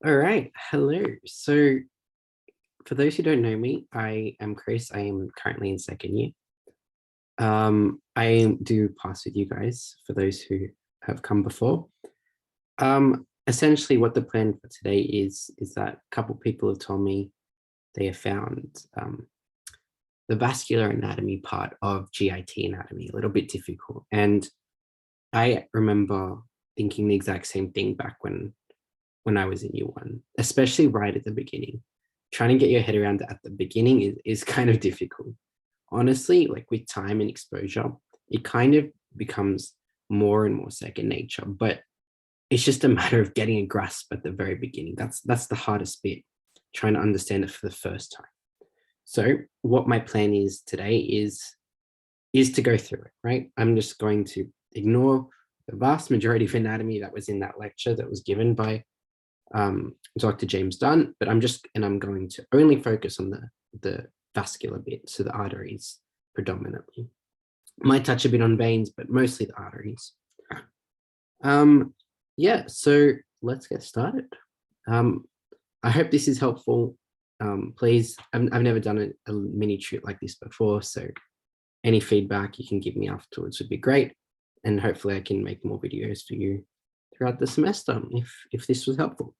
All right, hello. So for those who don't know me, I am Chris. I am currently in second year. I do pass with you guys for those who have come before. Essentially what the plan for today is that a couple people have told me they have found the vascular anatomy part of GIT anatomy a little bit difficult. And I remember thinking the exact same thing back when I was in year one, especially right at the beginning. Trying to get your head around at the beginning is kind of difficult. Honestly, like with time and exposure, it kind of becomes more and more second nature, but it's just a matter of getting a grasp at the very beginning. That's the hardest bit, trying to understand it for the first time. So what my plan is today is to go through it, right? I'm just going to ignore the vast majority of anatomy that was in that lecture that was given by Dr. James Dunn, but I'm going to only focus on the vascular bit, so the arteries predominantly. Might touch a bit on veins, but mostly the arteries. Yeah, so let's get started. I hope this is helpful. Please, I've never done a mini tute like this before, so any feedback you can give me afterwards would be great. And hopefully I can make more videos for you throughout the semester if this was helpful.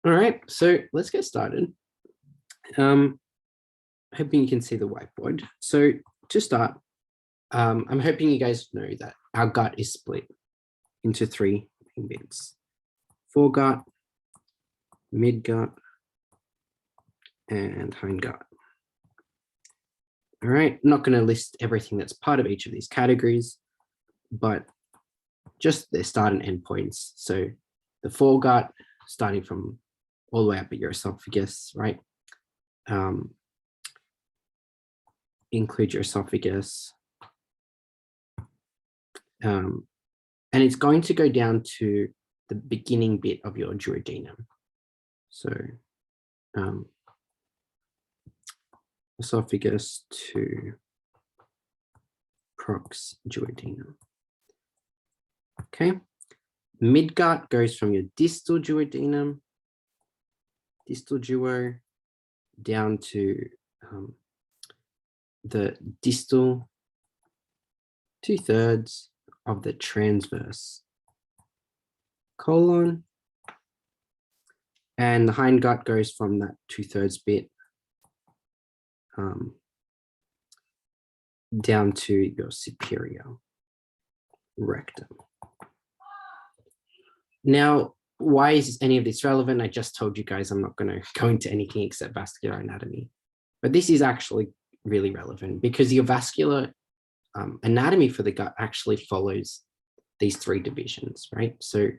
All right, so let's get started. Hoping you can see the whiteboard. So to start, I'm hoping you guys know that our gut is split into three main bits: foregut, midgut, and hindgut. All right, I'm not going to list everything that's part of each of these categories, but just their start and end points. So the foregut, starting from all the way up at your esophagus, right? Include your esophagus. And it's going to go down to the beginning bit of your duodenum. So esophagus to prox duodenum. Okay. Midgut goes from your distal duodenum, distal duo, down to the distal 2/3 of the transverse colon, and the hindgut goes from that 2/3 bit down to your superior rectum. Now, why is any of this relevant? I just told you guys I'm not going to go into anything except vascular anatomy, but this is actually really relevant because your vascular anatomy for the gut actually follows these three divisions, right? So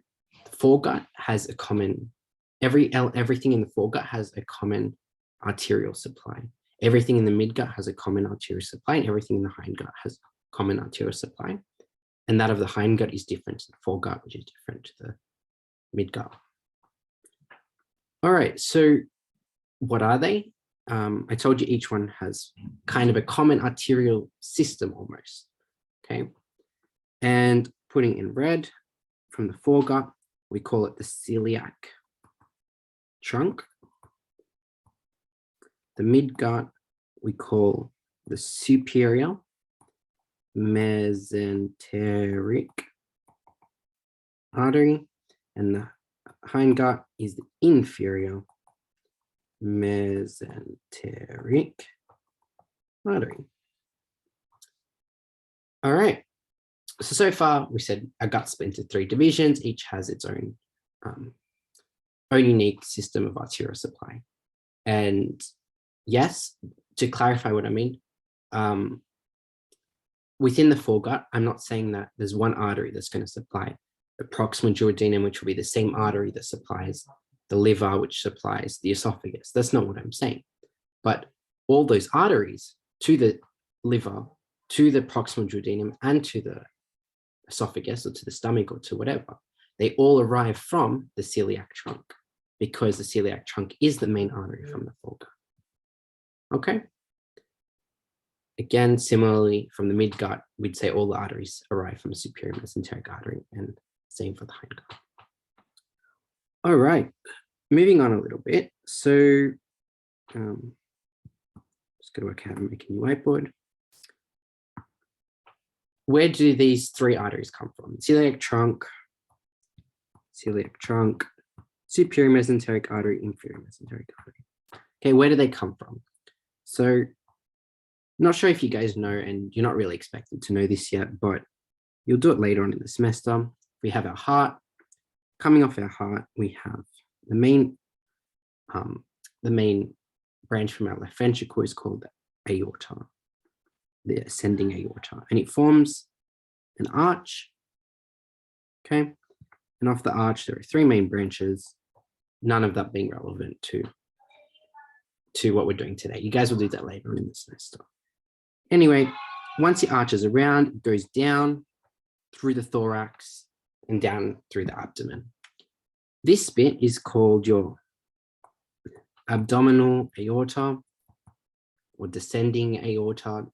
the foregut has a common, everything in the foregut has a common arterial supply. Everything in the midgut has a common arterial supply, and everything in the hindgut has a common arterial supply. And that of the hindgut is different to the foregut, which is different to the midgut. All right, so what are they? I told you each one has kind of a common arterial system almost, okay? And putting in red from the foregut, we call it the celiac trunk. The midgut, we call the superior mesenteric artery, and the hindgut is the inferior mesenteric artery. All right. So far we said our gut split into three divisions. Each has its own unique system of arterial supply. And yes, to clarify what I mean, within the foregut, I'm not saying that there's one artery that's going to supply the proximal duodenum, which will be the same artery that supplies the liver, which supplies the esophagus. That's not what I'm saying. But all those arteries to the liver, to the proximal duodenum, and to the esophagus, or to the stomach, or to whatever, they all arrive from the celiac trunk, because the celiac trunk is the main artery from the foregut. Okay. Again, similarly, from the midgut, we'd say all the arteries arrive from the superior mesenteric artery, and same for the hindgut. All right, moving on a little bit. So just going to work out how to make a new whiteboard. Where do these three arteries come from? Celiac trunk, superior mesenteric artery, inferior mesenteric artery. Okay, where do they come from? So, not sure if you guys know, and you're not really expected to know this yet, but you'll do it later on in the semester. We have our heart. Coming off our heart, we have the main branch from our left ventricle is called the aorta, the ascending aorta, and it forms an arch. Okay, and off the arch there are three main branches, none of that being relevant to what we're doing today. You guys will do that later in the semester. Anyway, once the arch is around, it goes down through the thorax and down through the abdomen. This bit is called your abdominal aorta or descending aorta,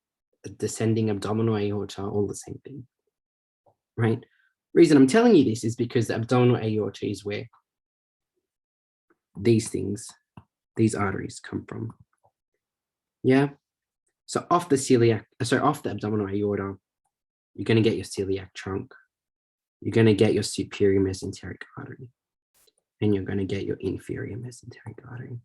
descending abdominal aorta, all the same thing, right? Reason I'm telling you this is because the abdominal aorta is where these arteries come from. Yeah. So off the abdominal aorta, you're going to get your celiac trunk. You're going to get your superior mesenteric artery. And you're going to get your inferior mesenteric artery.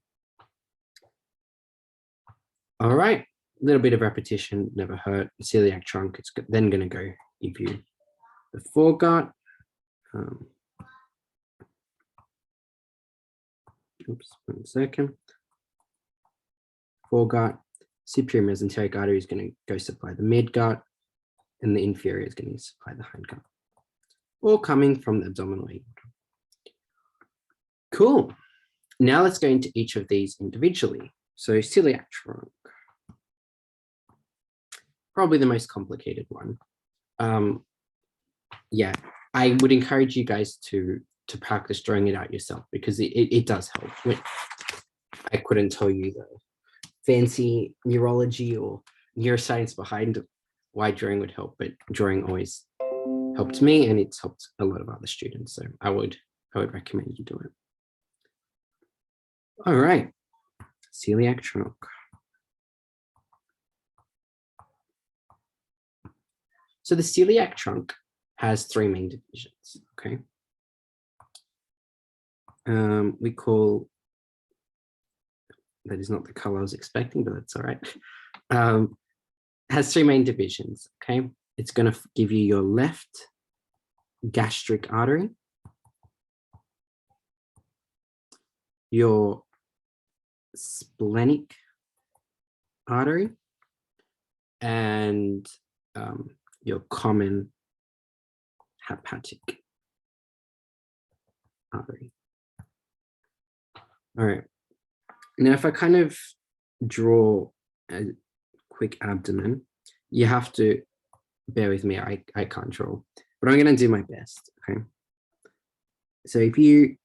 All right. A little bit of repetition, never hurt. Celiac trunk, it's then going to go give you the foregut. Oops, 1 second. Foregut, superior mesenteric artery is going to go supply the midgut, and the inferior is going to supply the hindgut. All coming from the abdominal aorta. Cool. Now let's go into each of these individually. So celiac trunk, probably the most complicated one. Yeah, I would encourage you guys to practice drawing it out yourself because it does help. I couldn't tell you the fancy neurology or neuroscience behind why drawing would help, but drawing always helped me and it's helped a lot of other students. So I would recommend you do it. All right, celiac trunk. So the celiac trunk has three main divisions, okay? We call, that is not the color I was expecting, but that's all right. Has three main divisions, okay? It's gonna give you your left gastric artery, your splenic artery, and your common hepatic artery. All right. Now, if I kind of draw a quick abdomen, you have to bear with me. I can't draw, but I'm going to do my best. Okay. So if you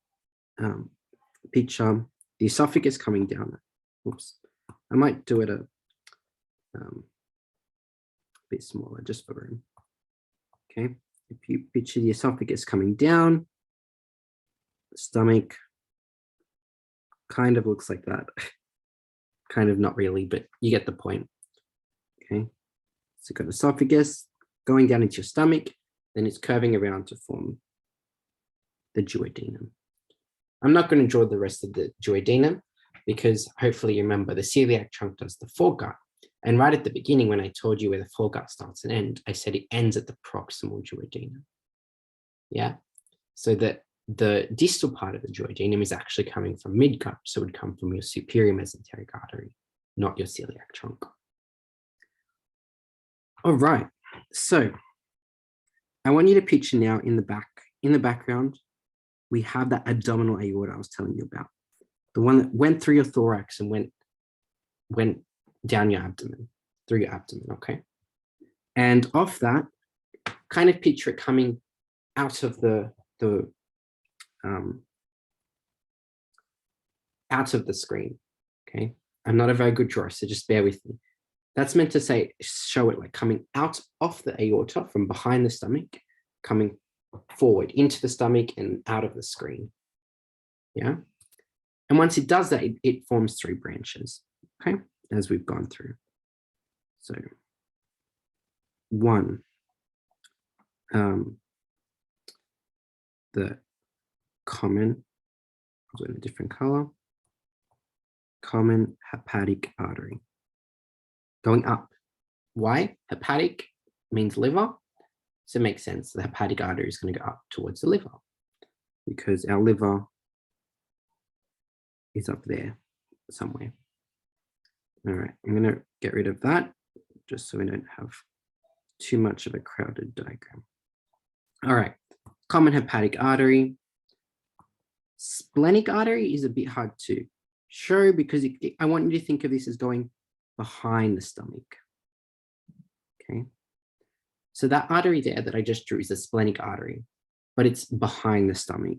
picture the esophagus coming down, oops, I might do it a bit smaller just for room. Okay. If you picture the esophagus coming down, the stomach kind of looks like that. Kind of not really, but you get the point. Okay. So you've got esophagus going down into your stomach, then it's curving around to form the duodenum. I'm not going to draw the rest of the duodenum because hopefully you remember the celiac trunk does the foregut. And right at the beginning, when I told you where the foregut starts and ends, I said it ends at the proximal duodenum. Yeah. So that the distal part of the duodenum is actually coming from midgut. So it would come from your superior mesenteric artery, not your celiac trunk. All right. So I want you to picture now in the background, we have that abdominal aorta I was telling you about. The one that went through your thorax and went down your abdomen, through your abdomen, okay? And off that, kind of picture it coming out of the screen, okay? I'm not a very good drawer, so just bear with me. That's meant to show it like coming out off the aorta from behind the stomach, coming forward into the stomach and out of the screen. Yeah. And once it does that, it forms 3 branches, okay, as we've gone through. So 1, the common, I'll do it in a different color, common hepatic artery. Going up. Why? Hepatic means liver, so it makes sense. The hepatic artery is going to go up towards the liver because our liver is up there somewhere. All right, I'm going to get rid of that just so we don't have too much of a crowded diagram. All right, common hepatic artery. Splenic artery is a bit hard to show because I want you to think of this as going behind the stomach. Okay, so that artery there that I just drew is a splenic artery, but it's behind the stomach.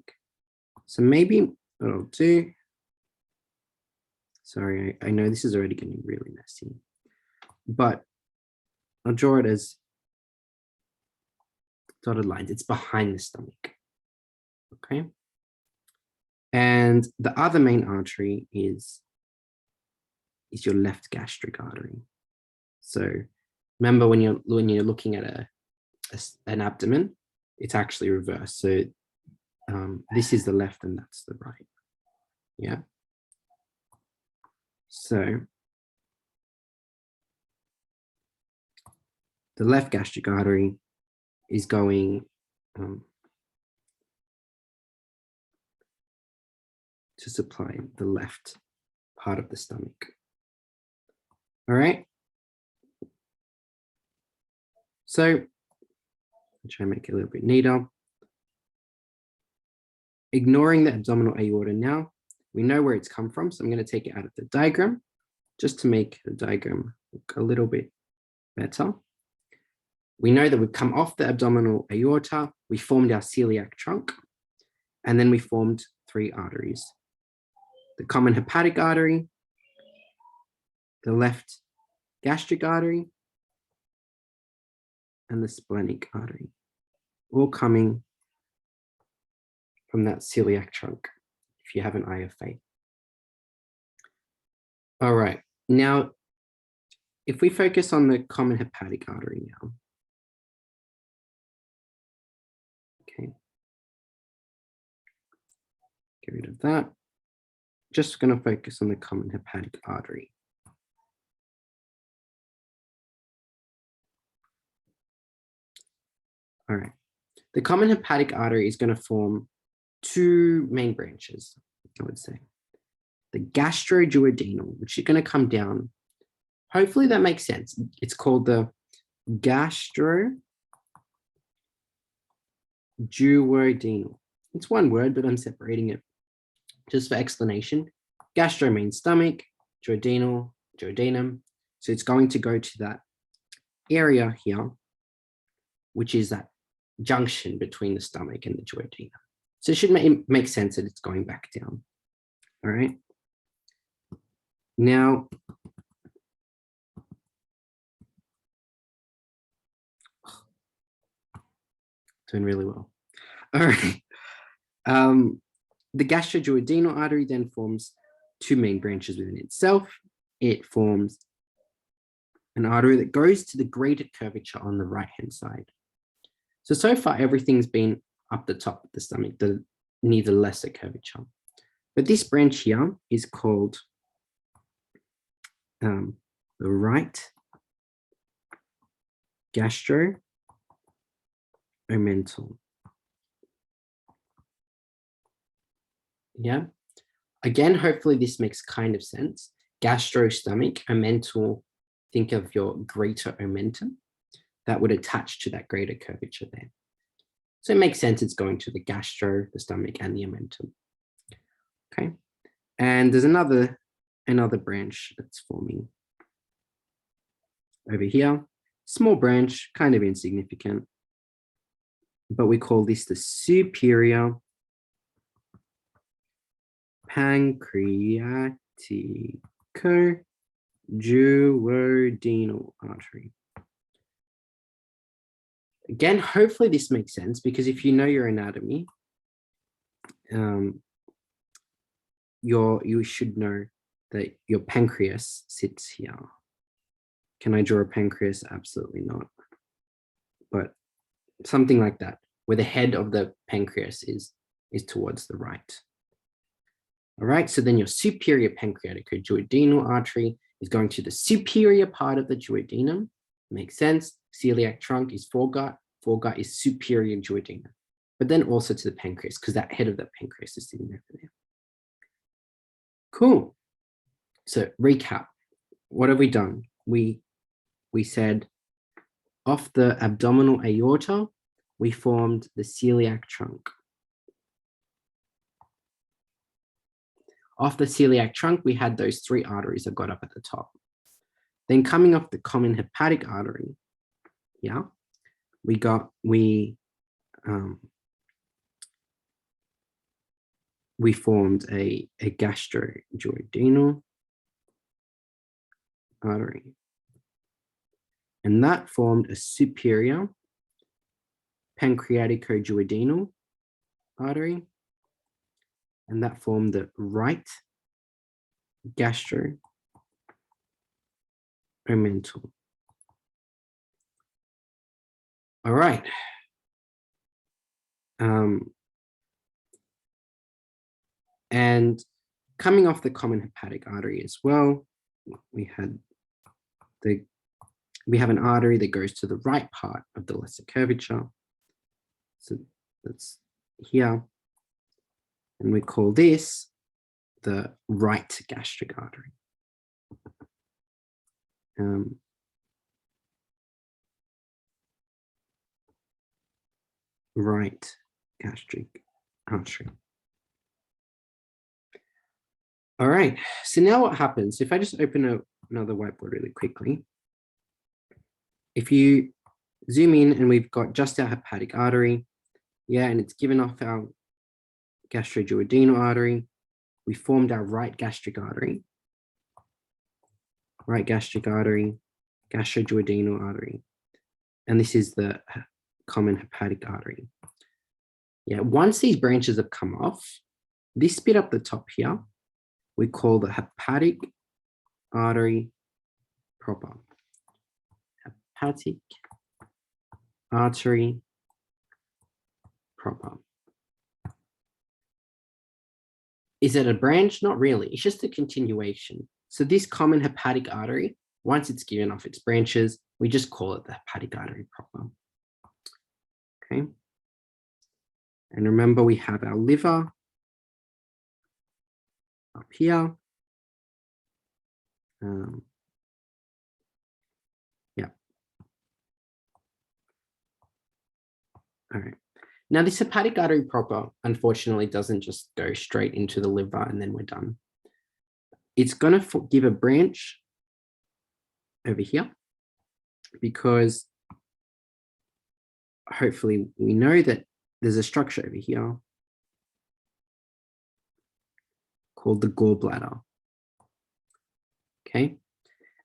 So maybe what I'll do, sorry, I know this is already getting really messy, but I'll draw it as dotted lines. It's behind the stomach, okay? And the other main artery is your left gastric artery. So remember when you're looking at an abdomen, it's actually reversed. So this is the left and that's the right. Yeah. So the left gastric artery is going to supply the left part of the stomach. All right. So I'll try and make it a little bit neater. Ignoring the abdominal aorta now, we know where it's come from. So I'm going to take it out of the diagram just to make the diagram look a little bit better. We know that we've come off the abdominal aorta, we formed our celiac trunk, and then we formed 3 arteries. The common hepatic artery, the left gastric artery, and the splenic artery, all coming from that celiac trunk, if you have an IFA. All right, now, if we focus on the common hepatic artery now, okay, get rid of that. Just going to focus on the common hepatic artery. All right, the common hepatic artery is going to form 2 main branches, I would say. The gastroduodenal, which is going to come down. Hopefully that makes sense. It's called the gastroduodenal. It's one word, but I'm separating it just for explanation. Gastro means stomach, duodenal, duodenum. So it's going to go to that area here, which is that junction between the stomach and the duodenum. So it should make sense that it's going back down. All right. Now, doing really well. All right. The gastroduodenal artery then forms 2 main branches within itself. It forms an artery that goes to the greater curvature on the right-hand side. So far, everything's been up the top of the stomach, near the lesser curvature. But this branch here is called the right gastroomental. Yeah. Again, hopefully this makes kind of sense. Gastro, stomach, omental, think of your greater omentum that would attach to that greater curvature there. So it makes sense it's going to the gastro, the stomach, and the omentum. Okay. And there's another branch that's forming over here. Small branch, kind of insignificant, but we call this the superior pancreatico-duodenal artery. Again, hopefully this makes sense, because if you know your anatomy, you should know that your pancreas sits here. Can I draw a pancreas? Absolutely not. But something like that, where the head of the pancreas is towards the right. All right, so then your superior pancreatico-duodenal artery is going to the superior part of the duodenum. Makes sense. Celiac trunk is foregut. Foregut is superior duodenum. But then also to the pancreas, because that head of the pancreas is sitting over there. Cool. So recap. What have we done? We said off the abdominal aorta, we formed the celiac trunk. Off the celiac trunk, we had those 3 arteries that got up at the top. Then coming off the common hepatic artery, yeah, we formed a gastroduodenal artery. And that formed a superior pancreatico-duodenal artery. And that formed the right gastroomental. All right. And coming off the common hepatic artery as well, we have an artery that goes to the right part of the lesser curvature. So that's here. And we call this the right gastric artery. Right gastric artery. All right, so now what happens, if I just open another whiteboard really quickly, if you zoom in and we've got just our hepatic artery, yeah, and it's given off our gastroduodenal artery, we formed our right gastric artery, gastroduodenal artery, and this is the common hepatic artery. Yeah, once these branches have come off, this bit up the top here, we call the hepatic artery proper. Hepatic artery proper. Is it a branch? Not really. It's just a continuation. So this common hepatic artery, once it's given off its branches, we just call it the hepatic artery proper. Okay. And remember, we have our liver up here. Yeah. All right. Now, this hepatic artery proper, unfortunately, doesn't just go straight into the liver and then we're done. It's going to give a branch over here because hopefully we know that there's a structure over here called the gallbladder. Okay.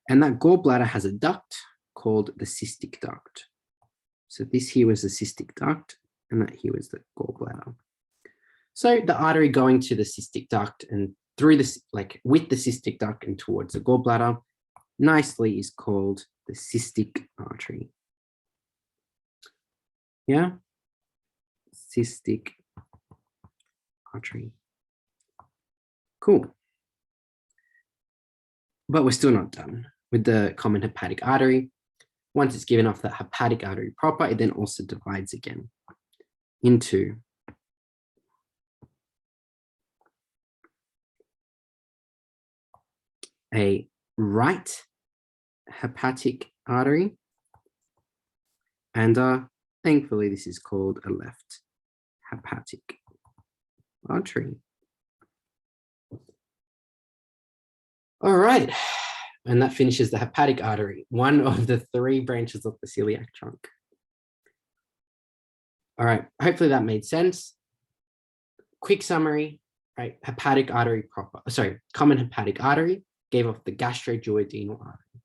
And that gallbladder has a duct called the cystic duct. So this here was the cystic duct and that here was the gallbladder. So the artery going to the cystic duct and through this, like with the cystic duct and towards the gallbladder, nicely is called the cystic artery. Yeah, cystic artery. Cool. But we're still not done with the common hepatic artery. Once it's given off the hepatic artery proper, it then also divides again into a right hepatic artery, and thankfully this is called a left hepatic artery. All right, and that finishes the hepatic artery, one of the 3 branches of the celiac trunk. All right, hopefully that made sense. Quick summary, right? Hepatic artery proper, sorry, common hepatic artery gave off the gastroduodenal artery.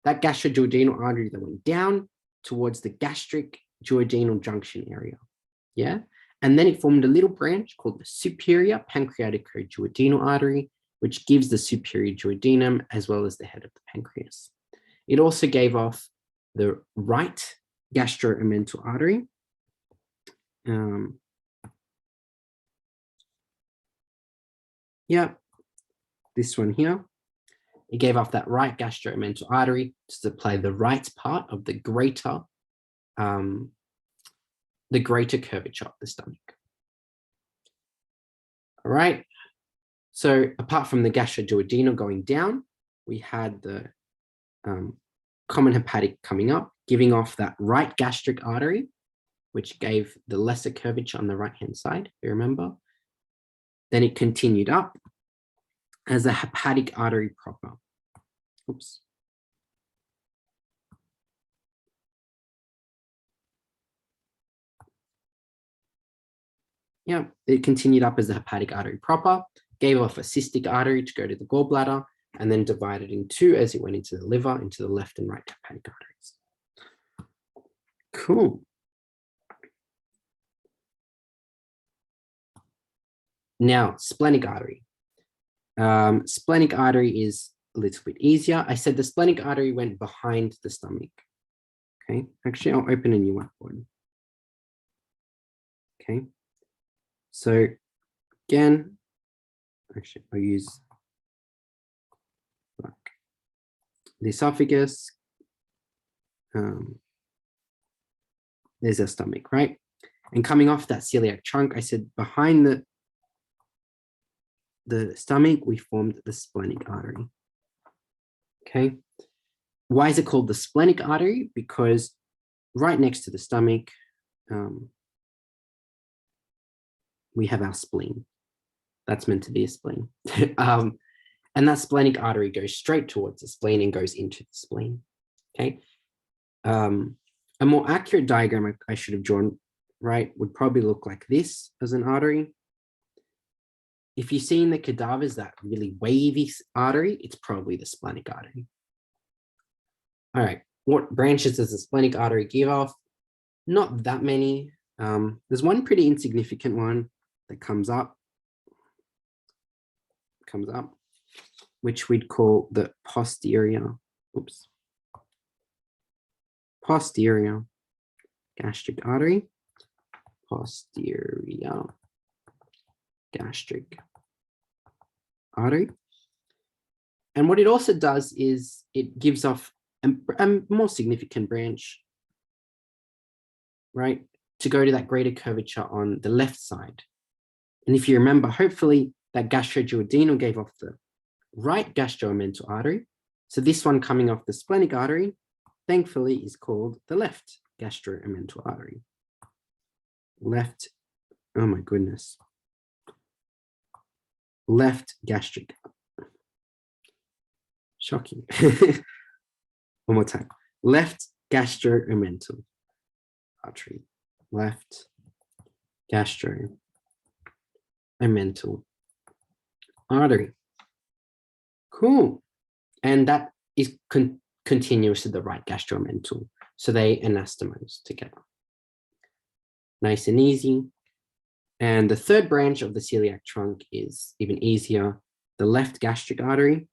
That gastroduodenal artery that went down towards the gastric duodenal junction area, yeah? And then it formed a little branch called the superior pancreatico-duodenal artery, which gives the superior duodenum as well as the head of the pancreas. It also gave off the right gastromental artery. This one here. It gave off that right gastromental artery to supply the right part of the greater curvature of the stomach. All right. So apart from the gastroduodenal going down, we had the common hepatic coming up, giving off that right gastric artery, which gave the lesser curvature on the right-hand side, if you remember. Then it continued up as a hepatic artery proper. Oops. Yeah, it continued up as a hepatic artery proper, gave off a cystic artery to go to the gallbladder, and then divided in two as it went into the liver, into the left and right hepatic arteries. Cool. Now, splenic artery. Splenic artery is a little bit easier. I said the splenic artery went behind the stomach. Okay, actually, I'll open a new whiteboard. Okay, so again, actually, I'll use like the esophagus. There's our stomach, right? And coming off that celiac trunk, I said behind the stomach, we formed the splenic artery. Okay. Why is it called the splenic artery? Because right next to the stomach, we have our spleen. That's meant to be a spleen. And that splenic artery goes straight towards the spleen and goes into the spleen. Okay. A more accurate diagram I should have drawn, right, would probably look like this as an artery. If you see in the cadavers that really wavy artery, it's probably the splenic artery. All right, what branches does the splenic artery give off? Not that many. There's one pretty insignificant one that comes up, which we'd call the posterior gastric artery. Posterior gastric artery. And what it also does is it gives off a more significant branch, right, to go to that greater curvature on the left side. And if you remember, hopefully that gastroduodenal gave off the right gastromental artery. So this one coming off the splenic artery, thankfully, is called the left gastromental artery. Left, oh my goodness. Left gastric. Shocking. One more time. Left gastromental artery. Left gastromental artery. Cool. And that is continuous to the right gastromental. So they anastomose together. Nice and easy. And the third branch of the celiac trunk is even easier. The left gastric artery.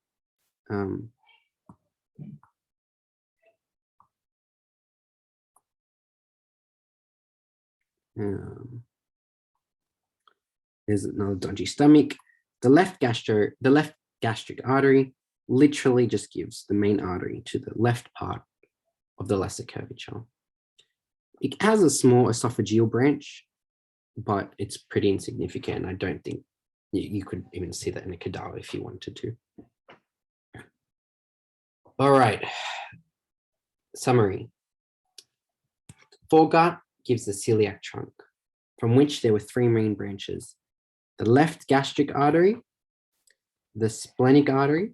There's another dodgy stomach. The left gastric artery literally just gives the main artery to the left part of the lesser curvature. It has a small esophageal branch, but it's pretty insignificant. I don't think you could even see that in a cadaver if you wanted to. All right, summary. Foregut gives the celiac trunk, from which there were three main branches: the left gastric artery, the splenic artery,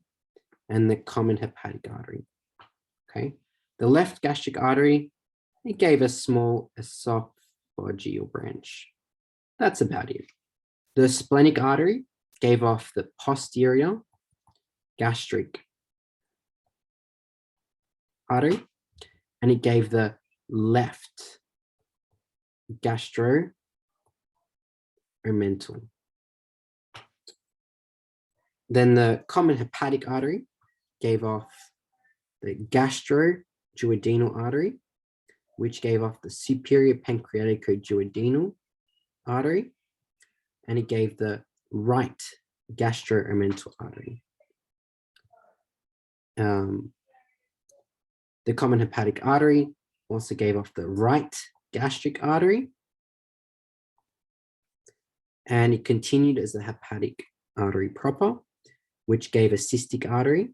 and the common hepatic artery. Okay, the left gastric artery, it gave a small esophageal branch. That's about it. The splenic artery gave off the posterior gastric artery, and it gave the left gastromental omental. Then the common hepatic artery gave off the gastroduodenal artery, which gave off the superior pancreaticoduodenal artery, and it gave the right gastroomental artery. The common hepatic artery also gave off the right gastric artery, and it continued as the hepatic artery proper, which gave a cystic artery,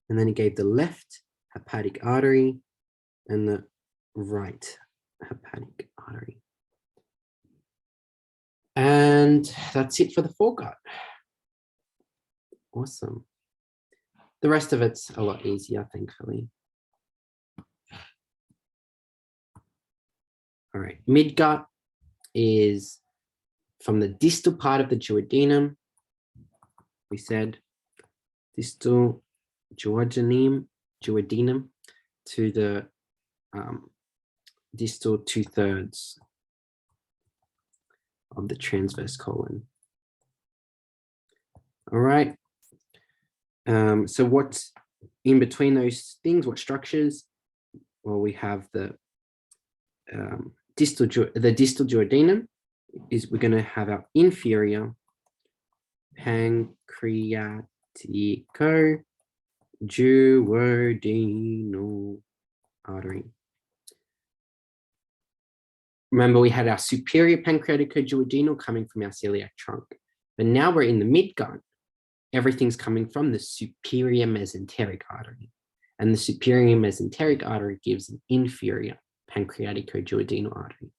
and then it gave the left hepatic artery and the right hepatic artery. And that's it for the foregut. Awesome. The rest of it's a lot easier, thankfully. All right, midgut is from the distal part of the duodenum. We said distal duodenum to the distal 2/3 of the transverse colon. All right. So what's in between those things? What structures? Well, we have the distal duodenum. We're going to have our inferior pancreaticoduodenal artery. Remember, we had our superior pancreaticoduodenal coming from our celiac trunk, but now we're in the midgut. Everything's coming from the superior mesenteric artery, and the superior mesenteric artery gives an inferior pancreaticoduodenal artery.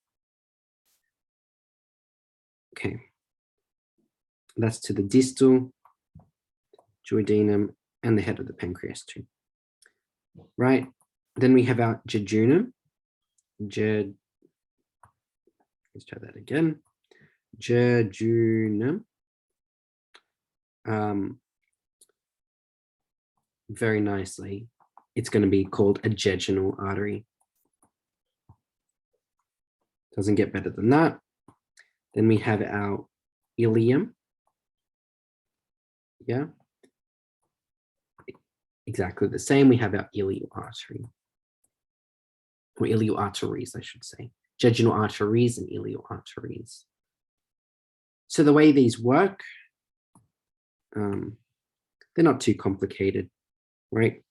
Okay, that's to the distal duodenum and the head of the pancreas too. Right, then we have our jejunum. Let's try that again. Jejunum. Very nicely, it's going to be called a jejunal artery. Doesn't get better than that. Then we have our ileum. Yeah, exactly the same. We have our ileal artery, or ileal arteries, I should say. Jejunal arteries and ileal arteries. So the way these work, they're not too complicated, right?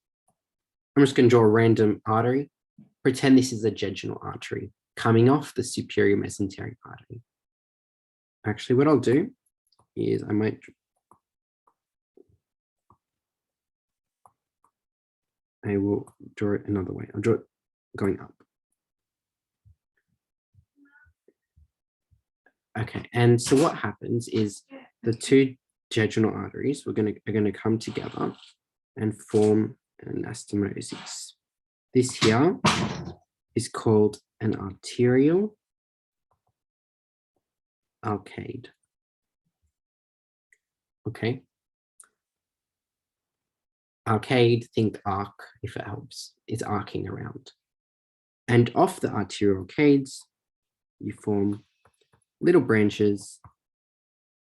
I'm just going to draw a random artery. Pretend this is a jejunal artery coming off the superior mesenteric artery. Actually, what I'll do is I will draw it another way. I'll draw it going up. Okay, and so what happens is the two jejunal arteries are going to come together and form an anastomosis. This here is called an arterial arcade. Okay. Arcade, think arc if it helps. It's arcing around. And off the arterial arcades, you form little branches,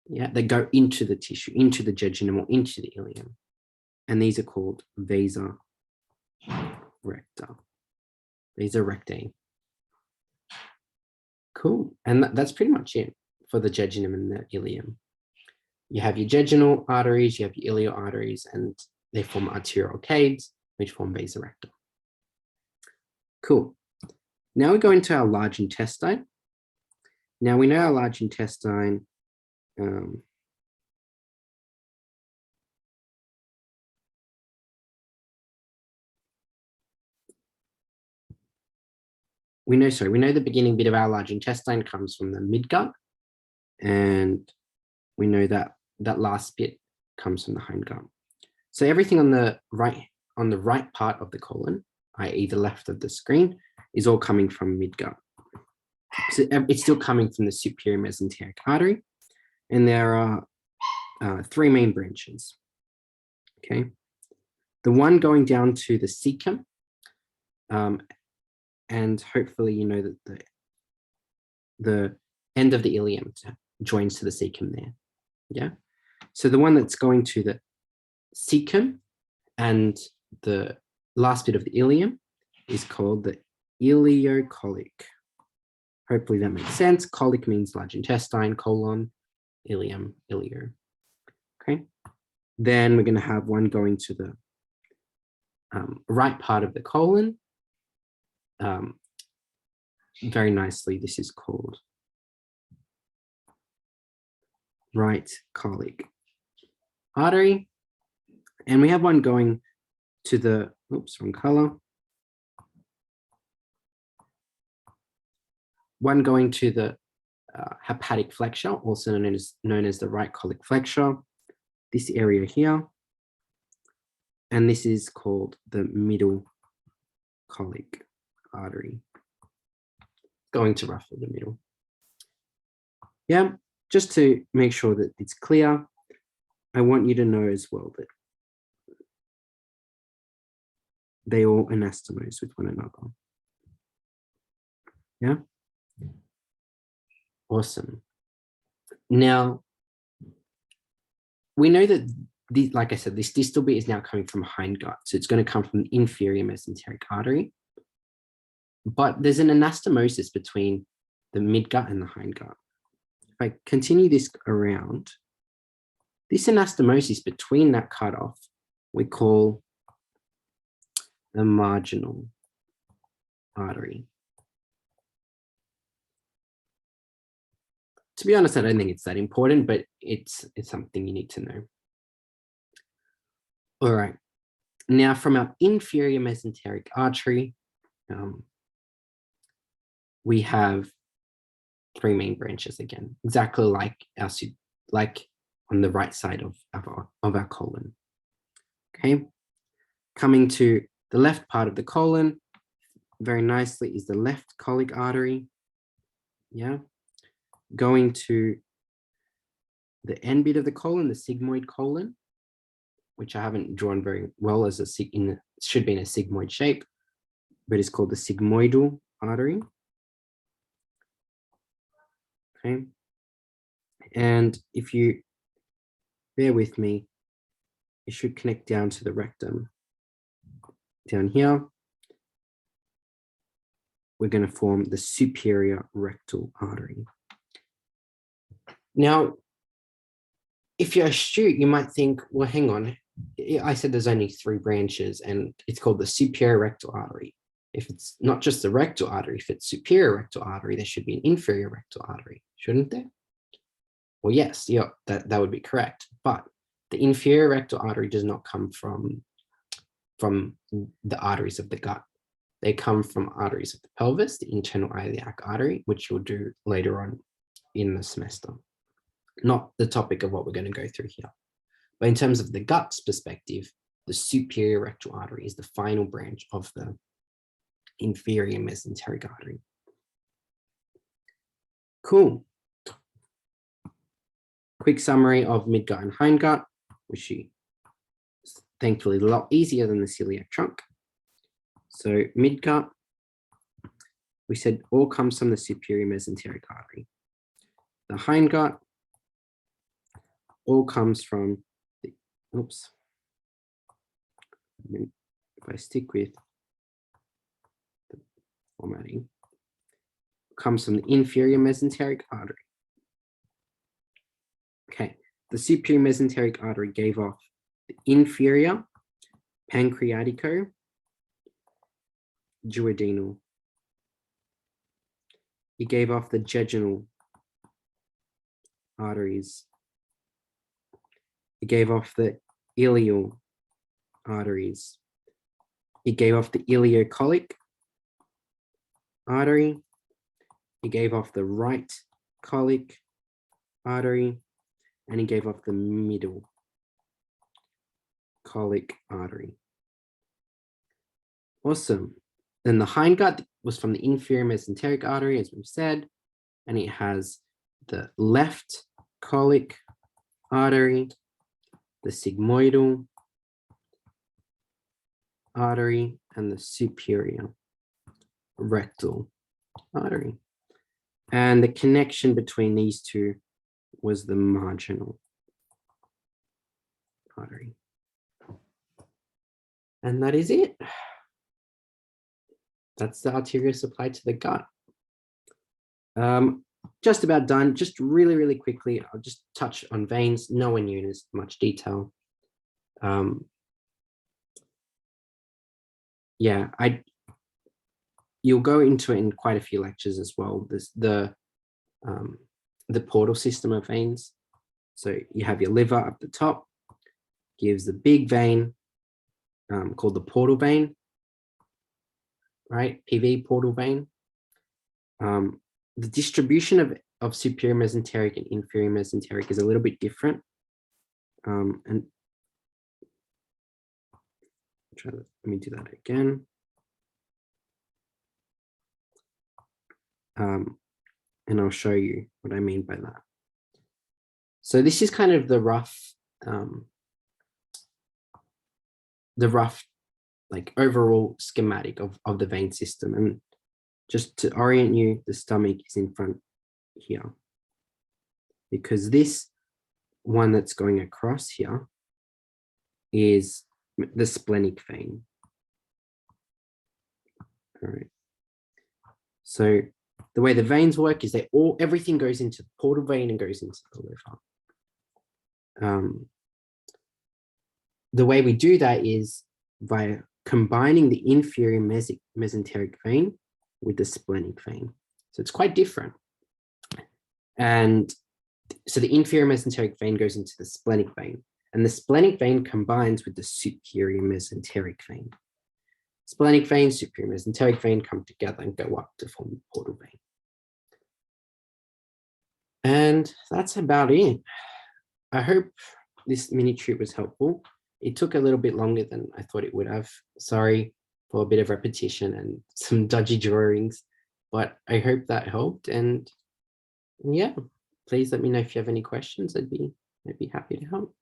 yeah, that go into the tissue, into the jejunum or into the ileum. And these are called vasa recta. Vasa rectae. Cool. And that's pretty much it for the jejunum and the ileum. You have your jejunal arteries, you have your ileal arteries, and they form arterial arcades, which form vasa recta. Cool. Now we go into our large intestine. Now we know our large intestine we know the beginning bit of our large intestine comes from the midgut, and we know that that last bit comes from the hindgut. So everything on the right part of the colon, i.e. the left of the screen, is all coming from midgut. So it's still coming from the superior mesenteric artery, and there are three main branches. Okay, the one going down to the cecum, and hopefully you know that the end of the ileum joins to the cecum there. Yeah. So the one that's going to the cecum and the last bit of the ileum is called the ileocolic. Hopefully that makes sense. Colic means large intestine, colon, ileum, ileo. Okay. Then we're going to have one going to the right part of the colon. Very nicely, this is called right colic artery. And we have one going to the, oops, wrong color. One going to the hepatic flexure, also known as the right colic flexure, this area here. And this is called the middle colic artery, going to roughly the middle. Yeah, just to make sure that it's clear, I want you to know as well that they all anastomose with one another. Yeah. Awesome. Now, we know that, like I said, this distal bit is now coming from hindgut. So it's going to come from the inferior mesenteric artery. But there's an anastomosis between the midgut and the hindgut. If I continue this around, this anastomosis between that cutoff, we call the marginal artery. To be honest, I don't think it's that important, but it's something you need to know. All right. Now, from our inferior mesenteric artery, we have three main branches again, exactly like on the right side of our colon. Okay. Coming to the left part of the colon, very nicely, is the left colic artery. Yeah. Going to the end bit of the colon, the sigmoid colon, which I haven't drawn very well as should be in a sigmoid shape, but it's called the sigmoidal artery. Okay. And if you bear with me, it should connect down to the rectum. Down here, we're going to form the superior rectal artery. Now, if you're astute, you might think, well, hang on. I said there's only three branches and it's called the superior rectal artery. If it's not just the rectal artery, if it's superior rectal artery, there should be an inferior rectal artery, shouldn't there? Well, yes, yeah, that would be correct. But the inferior rectal artery does not come from the arteries of the gut. They come from arteries of the pelvis, the internal iliac artery, which you'll do later on in the semester. Not the topic of what we're going to go through here. But in terms of the gut's perspective, the superior rectal artery is the final branch of the inferior mesenteric artery. Cool. Quick summary of mid gut and hindgut, which is thankfully a lot easier than the celiac trunk. So mid gut, we said all comes from the superior mesenteric artery. The hindgut all comes from the, oops. If I stick with the formatting, comes from the inferior mesenteric artery. Okay, the superior mesenteric artery gave off the inferior pancreatico duodenal. It gave off the jejunal arteries. It gave off the ileal arteries. It gave off the ileocolic artery. It gave off the right colic artery, and it gave off the middle colic artery. Awesome. Then the hindgut was from the inferior mesenteric artery, as we've said, and it has the left colic artery, the sigmoidal artery, and the superior rectal artery. And the connection between these two was the marginal artery. And that is it. That's the arterial supply to the gut. Just about done. Just really, really quickly, I'll just touch on veins. No one in as much detail. Yeah, you'll go into it in quite a few lectures as well. There's the portal system of veins. So you have your liver up the top, gives the big vein called the portal vein, right? PV, portal vein. The distribution of superior mesenteric and inferior mesenteric is a little bit different. And let me do that again. And I'll show you what I mean by that. So this is kind of the rough like overall schematic of the vein system. And just to orient you, the stomach is in front here, because this one that's going across here is the splenic vein. All right. So the way the veins work is everything goes into the portal vein and goes into the liver. The way we do that is by combining the inferior mesenteric vein with the splenic vein. So it's quite different. And so the inferior mesenteric vein goes into the splenic vein, and the splenic vein combines with the superior mesenteric vein. Splenic vein, superior mesenteric vein come together and go up to form the portal vein. And that's about it. I hope this mini trip was helpful. It took a little bit longer than I thought it would have. Sorry for a bit of repetition and some dodgy drawings, but I hope that helped. And yeah, please let me know if you have any questions. I'd be happy to help.